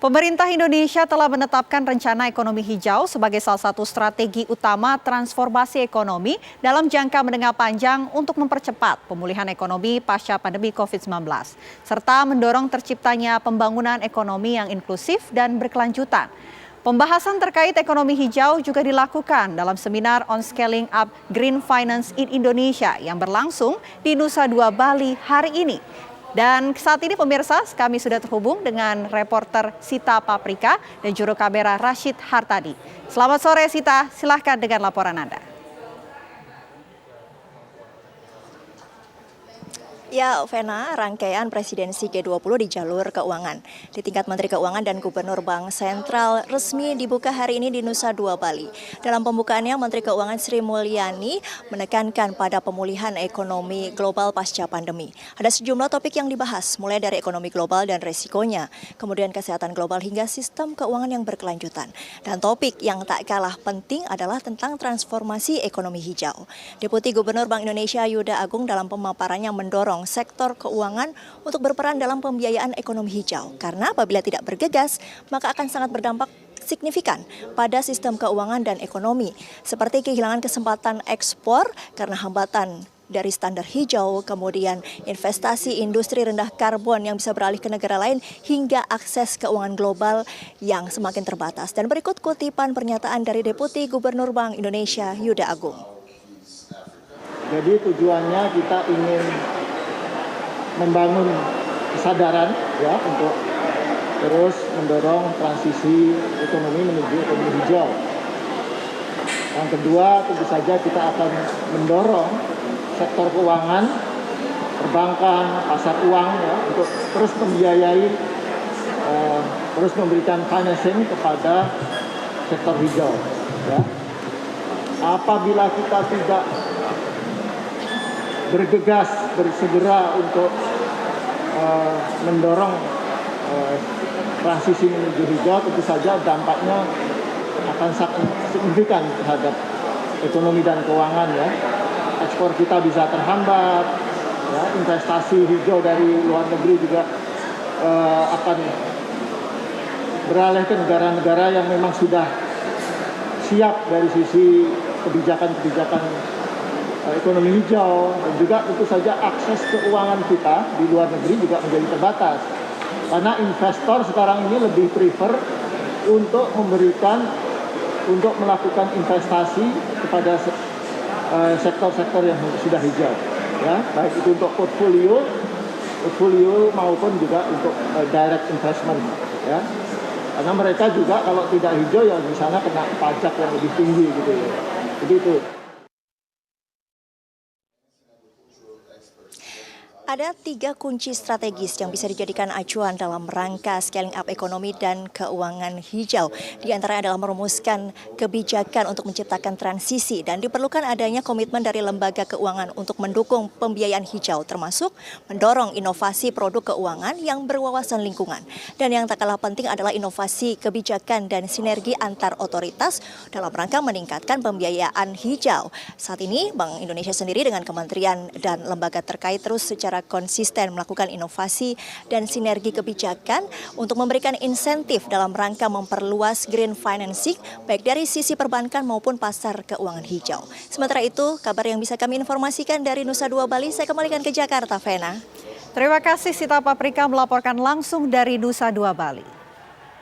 Pemerintah Indonesia telah menetapkan rencana ekonomi hijau sebagai salah satu strategi utama transformasi ekonomi dalam jangka menengah panjang untuk mempercepat pemulihan ekonomi pasca pandemi COVID-19, serta mendorong terciptanya pembangunan ekonomi yang inklusif dan berkelanjutan. Pembahasan terkait ekonomi hijau juga dilakukan dalam seminar on scaling up Green Finance in Indonesia yang berlangsung di Nusa Dua Bali hari ini. Dan saat ini pemirsa, kami sudah terhubung dengan reporter Sita Paprika dan juru kamera Rashid Hartadi. Selamat sore Sita, silahkan dengan laporan Anda. Ya, Vena, rangkaian presidensi G20 di jalur keuangan. Di tingkat Menteri Keuangan dan Gubernur Bank Sentral resmi dibuka hari ini di Nusa Dua Bali. Dalam pembukaannya, Menteri Keuangan Sri Mulyani menekankan pada pemulihan ekonomi global pasca pandemi. Ada sejumlah topik yang dibahas, mulai dari ekonomi global dan resikonya, kemudian kesehatan global hingga sistem keuangan yang berkelanjutan. Dan topik yang tak kalah penting adalah tentang transformasi ekonomi hijau. Deputi Gubernur Bank Indonesia Yuda Agung dalam pemaparannya mendorong sektor keuangan untuk berperan dalam pembiayaan ekonomi hijau. Karena apabila tidak bergegas, maka akan sangat berdampak signifikan pada sistem keuangan dan ekonomi, seperti kehilangan kesempatan ekspor karena hambatan dari standar hijau, kemudian investasi industri rendah karbon yang bisa beralih ke negara lain, hingga akses keuangan global yang semakin terbatas. Dan berikut kutipan pernyataan dari Deputi Gubernur Bank Indonesia Yuda Agung. Jadi tujuannya kita ingin membangun kesadaran ya untuk terus mendorong transisi ekonomi menuju ekonomi hijau. Yang kedua, tentu saja kita akan mendorong sektor keuangan, perbankan, pasar uang ya untuk terus membiayai, terus memberikan financing kepada sektor hijau. Ya. Apabila kita tidak bergegas, bersegera untuk mendorong transisi menuju hijau, tentu saja dampaknya akan sangat signifikan terhadap ekonomi dan keuangan ya. Ekspor kita bisa terhambat, ya, investasi hijau dari luar negeri juga akan beralih ke negara-negara yang memang sudah siap dari sisi kebijakan-kebijakan ekonomi hijau, dan juga tentu saja akses keuangan kita di luar negeri juga menjadi terbatas. Karena investor sekarang ini lebih prefer untuk melakukan investasi kepada sektor-sektor yang sudah hijau, ya, baik itu untuk portfolio maupun juga untuk direct investment, ya. Karena mereka juga kalau tidak hijau ya di sana kena pajak yang lebih tinggi gitu ya. Begitu. Ada 3 kunci strategis yang bisa dijadikan acuan dalam rangka scaling up ekonomi dan keuangan hijau. Di antaranya adalah merumuskan kebijakan untuk menciptakan transisi dan diperlukan adanya komitmen dari lembaga keuangan untuk mendukung pembiayaan hijau, termasuk mendorong inovasi produk keuangan yang berwawasan lingkungan. Dan yang tak kalah penting adalah inovasi kebijakan dan sinergi antar otoritas dalam rangka meningkatkan pembiayaan hijau. Saat ini Bank Indonesia sendiri dengan kementerian dan lembaga terkait terus secara konsisten melakukan inovasi dan sinergi kebijakan untuk memberikan insentif dalam rangka memperluas green financing baik dari sisi perbankan maupun pasar keuangan hijau. Sementara itu, kabar yang bisa kami informasikan dari Nusa Dua Bali, saya kembalikan ke Jakarta, Vena. Terima kasih Sita Paprika melaporkan langsung dari Nusa Dua Bali.